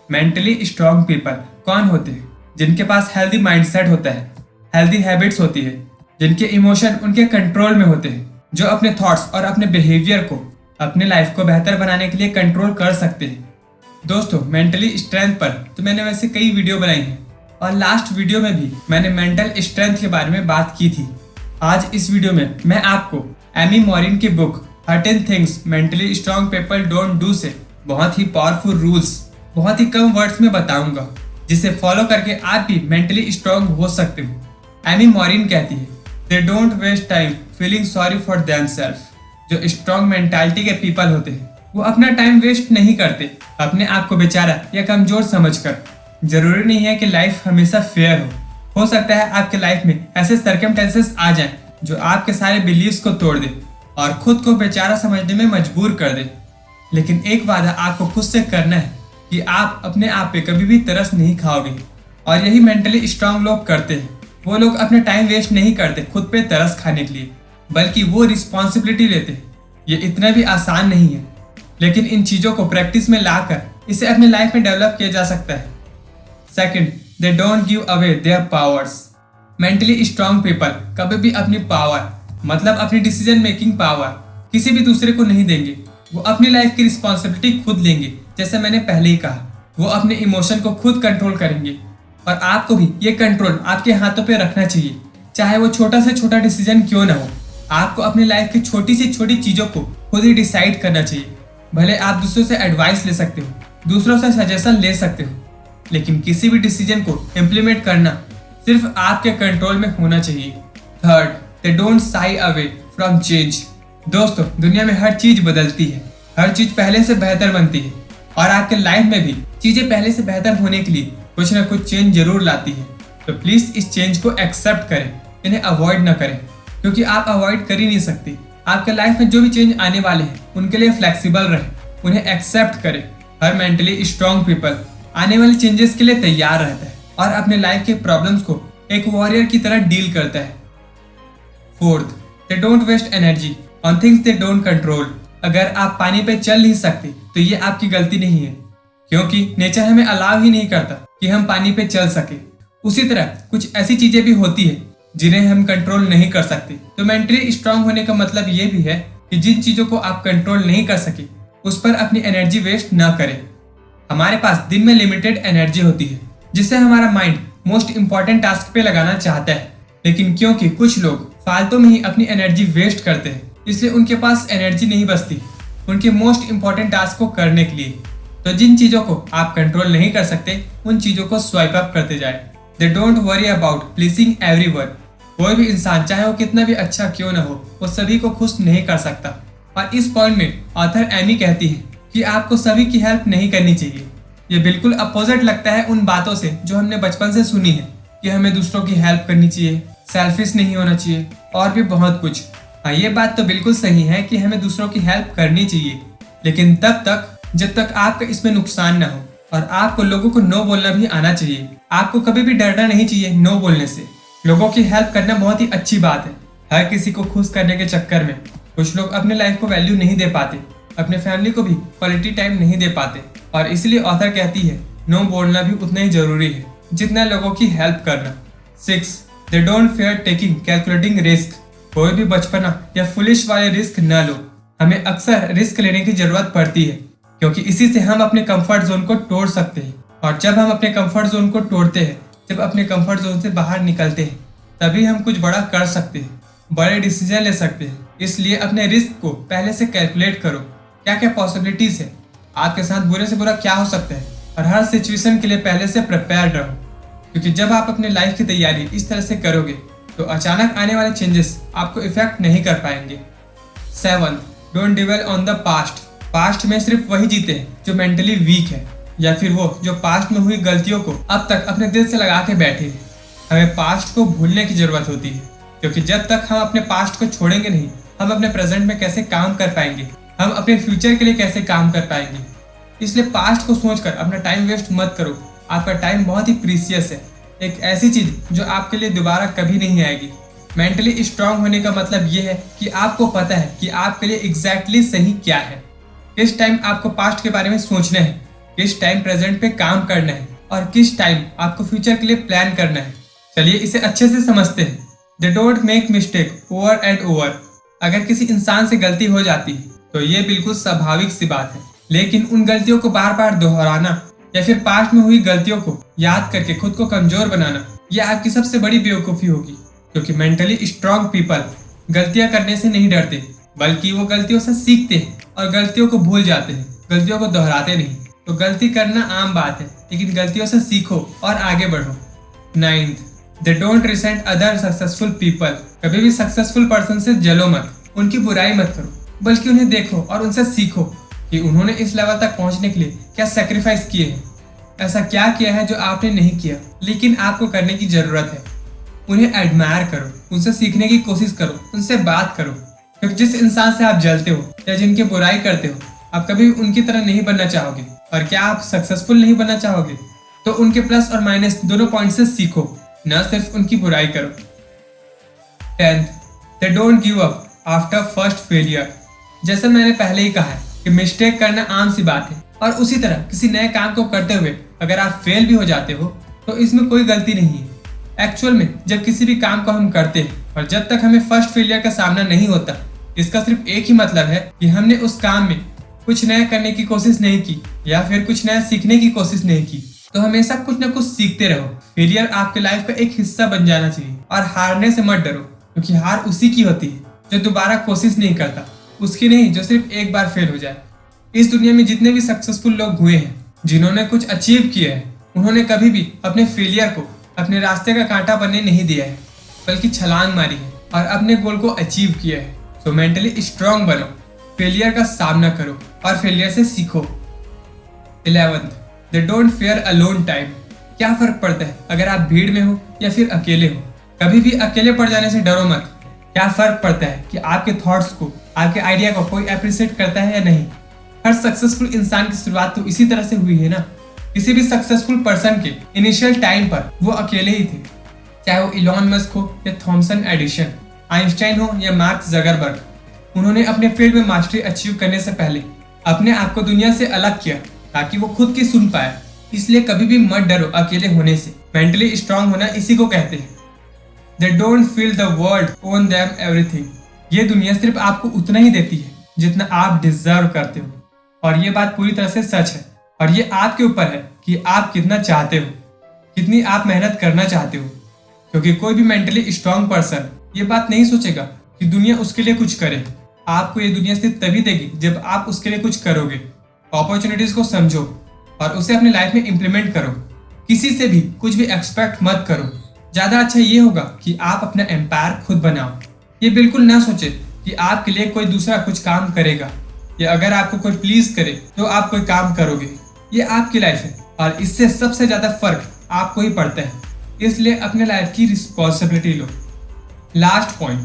Mentally strong people कौन होते हैं? जिनके पास हेल्दी माइंडसेट होता है, हेल्दी हैबिट्स होती है, जिनके इमोशन उनके कंट्रोल में होते हैं, जो अपने थॉट्स और अपने बिहेवियर को अपने लाइफ को बेहतर बनाने के लिए कंट्रोल कर सकते हैं। दोस्तों, मेंटली स्ट्रेंथ पर तो मैंने वैसे कई वीडियो बनाई हैं और लास्ट वीडियो में भी मैंने मेंटल स्ट्रेंथ के बारे में बात की थी। आज इस वीडियो में मैं आपको एमी मॉरिन की book 13 things mentally strong people don't do से बहुत ही पावरफुल रूल्स बहुत ही कम वर्ड्स में बताऊंगा, जिसे फॉलो करके आप भी मेंटली स्ट्रांग हो सकते हो। एमी मॉरिन कहती है, they don't waste time feeling sorry for themselves. जो स्ट्रांग मेंटालिटी के पीपल होते हैं वो अपना टाइम वेस्ट नहीं करते अपने आप को बेचारा या कमजोर समझकर। जरूरी नहीं है कि लाइफ हमेशा फेयर हो सकता है आपके लाइफ में ऐसे सर्कमस्टेंसेस आ जाएं जो आपके सारे बिलीव्स को तोड़ दे और खुद को बेचारा समझने में मजबूर कर दे। लेकिन एक वादा आपको खुद से करना है कि आप अपने आप पे कभी भी तरस नहीं खाओगे। और यही मेंटली स्ट्रांग लोग करते हैं। वो लोग अपने टाइम वेस्ट नहीं करते खुद पे तरस खाने के लिए, बल्कि वो रिस्पॉन्सिबिलिटी लेते हैं। ये इतना भी आसान नहीं है, लेकिन इन चीज़ों को प्रैक्टिस में लाकर इसे अपनी लाइफ में डेवलप किया जा सकता है। Second, they don't give away there powers. Mentally strong people कभी भी अपनी पावर, मतलब अपनी डिसीजन मेकिंग पावर, किसी भी दूसरे को नहीं देंगे। वो अपनी लाइफ की रिस्पॉन्सिबिलिटी खुद लेंगे। जैसे मैंने पहले ही कहा, वो अपने इमोशन को खुद कंट्रोल करेंगे और आपको भी ये कंट्रोल आपके हाथों पे रखना चाहिए, चाहे वो छोटा से छोटा डिसीजन क्यों ना हो। आपको अपनी लाइफ की छोटी से छोटी चीज़ों को खुद ही डिसाइड करना चाहिए। भले आप दूसरों से एडवाइस ले सकते हो, दूसरों से सजेशन ले सकते हो, लेकिन किसी भी डिसीजन को इम्प्लीमेंट करना सिर्फ आपके कंट्रोल में होना चाहिए। Third, they don't Sai away from change. दोस्तों, दुनिया में हर चीज बदलती है, हर चीज पहले से बेहतर बनती है और आपके लाइफ में भी चीजें पहले से बेहतर होने के लिए कुछ ना कुछ चेंज जरूर लाती है। तो प्लीज इस चेंज को एक्सेप्ट करें, इन्हें अवॉइड ना करें, क्योंकि आप अवॉइड कर ही नहीं सकते। आपके लाइफ में जो भी चेंज आने वाले हैं उनके लिए फ्लेक्सिबल रहें, उन्हें एक्सेप्ट करें। हर मेंटली स्ट्रांग पीपल आने वाले चेंजेस के लिए तैयार रहता है और अपने लाइफ के प्रॉब्लम्स को एक वॉरियर की तरह डील करता है। Fourth, they don't waste energy on things they don't control. अगर आप पानी पे चल नहीं सकते तो ये आपकी गलती नहीं है, क्योंकि नेचर हमें अलाउ ही नहीं करता कि हम पानी पे चल सके। उसी तरह कुछ ऐसी चीजें भी होती है जिन्हें हम कंट्रोल नहीं कर सकते। तो मेंटली स्ट्रांग होने का मतलब ये भी है कि जिन चीजों को आप कंट्रोल नहीं कर सके उस पर अपनी एनर्जी वेस्ट ना करें। हमारे पास दिन में लिमिटेड एनर्जी होती है, जिससे हमारा माइंड मोस्ट इंपॉर्टेंट टास्क पे लगाना चाहता है, लेकिन क्योंकि कुछ लोग फालतू में ही अपनी एनर्जी वेस्ट करते हैं, इसलिए उनके पास एनर्जी नहीं बचती उनके मोस्ट इंपॉर्टेंट टास्क को करने के लिए। तो जिन चीजों को आप कंट्रोल नहीं कर सकते उन चीजों को स्वाइप अप करते जाए। They don't worry about pleasing everyone. कोई भी इंसान, चाहे वो कितना भी अच्छा क्यों ना हो, वो सभी को खुश नहीं कर सकता। और इस पॉइंट में ऑथर एमी कहती है कि आपको सभी की हेल्प नहीं करनी चाहिए। ये बिल्कुल अपोजिट लगता है उन बातों से जो हमने बचपन से सुनी है कि हमें दूसरों की हेल्प करनी चाहिए, सेल्फिश नहीं होना चाहिए और भी बहुत कुछ। हाँ, ये बात तो बिल्कुल सही है कि हमें दूसरों की हेल्प करनी चाहिए, लेकिन तब तक जब तक आपका इसमें नुकसान ना हो। और आपको लोगों को नो बोलना भी आना चाहिए। आपको कभी भी डरना नहीं चाहिए नो बोलने से। लोगों की हेल्प करना बहुत ही अच्छी बात है। हर किसी को खुश करने के चक्कर में कुछ लोग अपने लाइफ को वैल्यू नहीं दे पाते, अपने फैमिली को भी क्वालिटी टाइम नहीं दे पाते, और इसलिए ऑथर कहती है नो बोलना भी उतना ही जरूरी है जितना लोगों की हेल्प करना। 6, they don't fair taking calculating risk. कोई भी बचपना या फुलिश वाले रिस्क न लो। हमें अक्सर रिस्क लेने की जरूरत पड़ती है, क्योंकि इसी से हम अपने कंफर्ट जोन को तोड़ सकते हैं। और जब हम अपने कंफर्ट जोन को तोड़ते हैं, जब अपने कंफर्ट जोन से बाहर निकलते हैं, तभी हम कुछ बड़ा कर सकते हैं, बड़े डिसीजन ले सकते हैं। इसलिए अपने रिस्क को पहले से कैलकुलेट करो, क्या क्या पॉसिबिलिटीज है, आपके साथ बुरे से बुरा क्या हो सकता है, और हर सिचुएशन के लिए पहले से प्रिपेयर्ड रहो। क्योंकि जब आप अपने लाइफ की तैयारी इस तरह से करोगे तो अचानक आने वाले चेंजेस आपको इफेक्ट नहीं कर पाएंगे। 7, don't dwell on the past. Past में सिर्फ वही जीते हैं जो मेंटली वीक है, या फिर वो जो पास्ट में हुई गलतियों को अब तक अपने दिल से लगा के बैठे हैं। हमें पास्ट को भूलने की जरूरत होती है, क्योंकि जब तक हम अपने पास्ट को छोड़ेंगे नहीं, हम अपने प्रेजेंट में कैसे काम कर पाएंगे, हम अपने फ्यूचर के लिए कैसे काम कर पाएंगे। इसलिए पास्ट को सोचकर अपना टाइम वेस्ट मत करो। आपका टाइम बहुत ही प्रीसियस है, एक ऐसी चीज जो आपके लिए दोबारा कभी नहीं आएगी। मेंटली स्ट्रांग होने का मतलब ये है कि आपको पता है कि आपके लिए एग्जैक्टली सही क्या है, किस टाइम आपको पास्ट के बारे में सोचना है किस टाइम प्रेजेंट पे काम करना है और किस टाइम आपको फ्यूचर के लिए प्लान करना है। चलिए इसे अच्छे से समझते हैं। They don't make mistake over and over. अगर किसी इंसान से गलती हो जाती है तो ये बिल्कुल स्वाभाविक सी बात है, लेकिन उन गलतियों को बार बार दोहराना या फिर पास्ट में हुई गलतियों को याद करके खुद को कमजोर बनाना, यह आपकी सबसे बड़ी बेवकूफ़ी होगी। क्योंकि मेंटली स्ट्रांग पीपल गलतियां करने से नहीं डरते, बल्कि वो गलतियों से सीखते हैं और गलतियों को भूल जाते हैं, गलतियों को दोहराते नहीं। तो गलती करना आम बात है, लेकिन गलतियों से सीखो और आगे बढ़ो। 9th, they don't recent other successful people. कभी भी सक्सेसफुल पर्सन से जलो मत, उनकी बुराई मत करो, बल्कि उन्हें देखो और उनसे सीखो कि उन्होंने इस लेवल तक पहुंचने के लिए क्या सेक्रीफाइस किए हैं। ऐसा क्या किया है जो आपने नहीं किया लेकिन आपको करने की जरूरत है। उन्हें एडमायर करो, उनसे सीखने की कोशिश करो, उनसे बात करो। क्योंकि जिस इंसान से आप जलते हो या जिनकी बुराई करते हो, आप कभी उनकी तरह नहीं बनना चाहोगे। और क्या आप सक्सेसफुल नहीं बनना चाहोगे? तो उनके प्लस और माइनस दोनों पॉइंट से सीखो, न सिर्फ उनकी बुराई करो। 10th, they don't give up after first failure. जैसा मैंने पहले ही कहा है कि मिस्टेक करना आम सी बात है, और उसी तरह किसी नए काम को करते हुए अगर आप फेल भी हो जाते हो तो इसमें कोई गलती नहीं है। एक्चुअल में जब किसी भी काम को हम करते हैं और जब तक हमें फर्स्ट फेलियर का सामना नहीं होता, इसका सिर्फ एक ही मतलब है कि हमने उस काम में कुछ नया करने की कोशिश नहीं की या फिर कुछ नया सीखने की कोशिश नहीं की। तो हमेशा कुछ ना कुछ सीखते रहो। फेलियर आपके लाइफ का एक हिस्सा बन जाना चाहिए। और हारने से मत डरो, क्योंकि हार उसी की होती है जो दोबारा कोशिश नहीं करता, उसकी नहीं जो सिर्फ एक बार फेल हो जाए। इस दुनिया में जितने भी सक्सेसफुल लोग हुए हैं, जिन्होंने कुछ अचीव किया है, उन्होंने कभी भी अपने फेलियर को अपने रास्ते का कांटा बनने नहीं दिया है, बल्कि छलांग मारी है और अपने गोल को अचीव किया है। तो मेंटली स्ट्रांग बनो, फेलियर का सामना करो और फेलियर से सीखो। 11th, they don't fair alone time. क्या फर्क पड़ता है अगर आप भीड़ में हो या फिर अकेले हो? कभी भी अकेले पड़ जाने से डरो मत। क्या फर्क पड़ता है कि आपके थॉट्स को, आपके आइडिया को कोई अप्रिशिएट करता है या नहीं? हर सक्सेसफुल इंसान की शुरुआत तो इसी तरह से हुई है ना। किसी भी सक्सेसफुल पर्सन के इनिशियल टाइम पर वो अकेले ही थे, चाहे वो इलॉन मस्क हो या थॉमसन एडिसन, आइंस्टाइन हो या मार्क जगरबर्ग। उन्होंने अपने फील्ड में मास्टरी अचीव करने से पहले अपने आप को दुनिया से अलग किया ताकि वो खुद की सुन पाए। इसलिए कभी भी मत डरो अकेले होने से। मेंटली स्ट्रांग होना इसी को कहते हैं। They don't feel the world own them everything. ये दुनिया सिर्फ आपको उतना ही देती है जितना आप डिजर्व करते हो, और ये बात पूरी तरह से सच है। और ये आपके ऊपर है कि आप कितना चाहते हो, कितनी आप मेहनत करना चाहते हो। क्योंकि कोई भी मेंटली स्ट्रांग पर्सन ये बात नहीं सोचेगा कि दुनिया उसके लिए कुछ करे। आपको ये दुनिया सिर्फ तभी देगी जब आप उसके लिए कुछ करोगे। अपॉर्चुनिटीज को समझो और उसे अपने लाइफ में इम्प्लीमेंट करो। किसी से भी कुछ भी एक्सपेक्ट मत करो। ज्यादा अच्छा ये होगा कि आप अपना एम्पायर खुद बनाओ। ये बिल्कुल ना सोचे कि आपके लिए कोई दूसरा कुछ काम करेगा, या अगर आपको कोई प्लीज करे तो आप कोई काम करोगे। ये आपकी लाइफ है और इससे सबसे ज्यादा फर्क आपको ही पड़ता है। इसलिए अपने लाइफ की responsibility low. Last point,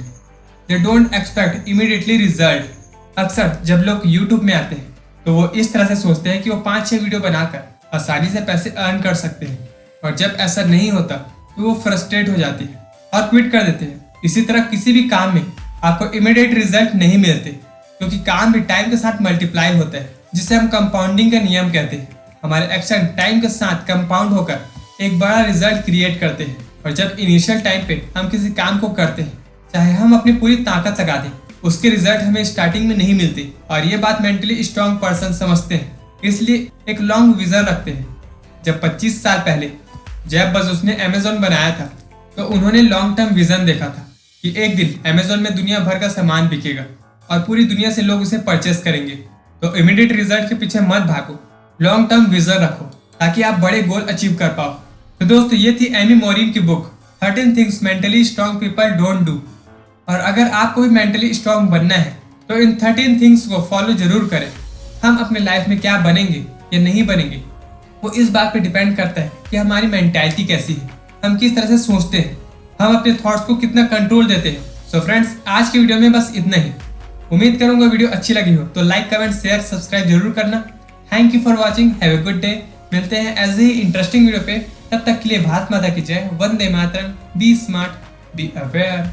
they don't expect immediately result. अक्सर जब लोग यूट्यूब में आते हैं तो वो इस तरह से सोचते हैं कि वो 5-6 वीडियो बनाकर आसानी से पैसे अर्न कर सकते हैं, और जब ऐसा नहीं होता तो वो फ्रस्ट्रेट हो जाती है और क्विट कर देते हैं। इसी तरह किसी भी काम में आपको इमीडिएट रिजल्ट नहीं मिलते, क्योंकि काम भी टाइम के साथ मल्टीप्लाई होता है, जिसे हम कंपाउंडिंग का नियम कहते हैं। हमारे एक्शन टाइम के साथ कंपाउंड होकर एक बड़ा रिजल्ट क्रिएट करते हैं। और जब इनिशियल टाइम पे हम किसी काम को करते हैं, चाहे हम अपनी पूरी ताकत लगा दें, उसके रिजल्ट हमें स्टार्टिंग में नहीं मिलते। और ये बात मेंटली स्ट्रांग पर्सन समझते हैं, इसलिए एक लॉन्ग विजन रखते हैं। जब 25 साल पहले जेफ बेजोस ने अमेज़न बनाया था, तो उन्होंने लॉन्ग टर्म विजन देखा था कि एक दिन अमेज़न में दुनिया भर का सामान बिकेगा और पूरी दुनिया से लोग उसे परचेस करेंगे। तो इमीडिएट रिजल्ट के पीछे मत भागो, लॉन्ग टर्म विजन रखो ताकि आप बड़े गोल अचीव कर पाओ। तो दोस्तों, ये थी एमी मोरिन की book 13 things mentally strong people don't do. और अगर आपको भी मेंटली स्ट्रांग बनना है तो इन 13 थिंग्स को फॉलो जरूर करें। हम अपने लाइफ में क्या बनेंगे या नहीं बनेंगे, वो इस बात पे डिपेंड करता है कि हमारी मेंटालिटी कैसी है, हम किस तरह से सोचते हैं, हम अपने थॉट्स को कितना कंट्रोल देते हैं। सो फ्रेंड्स, आज की वीडियो में बस इतना ही। उम्मीद करूंगा वीडियो अच्छी लगी हो तो लाइक, कमेंट, शेयर, सब्सक्राइब जरूर करना। Thank you for watching, have a good day. मिलते हैं ऐसे ही इंटरेस्टिंग वीडियो पे। तब तक के लिए भारत माता की जय, Vande Mataram, B smart, be aware.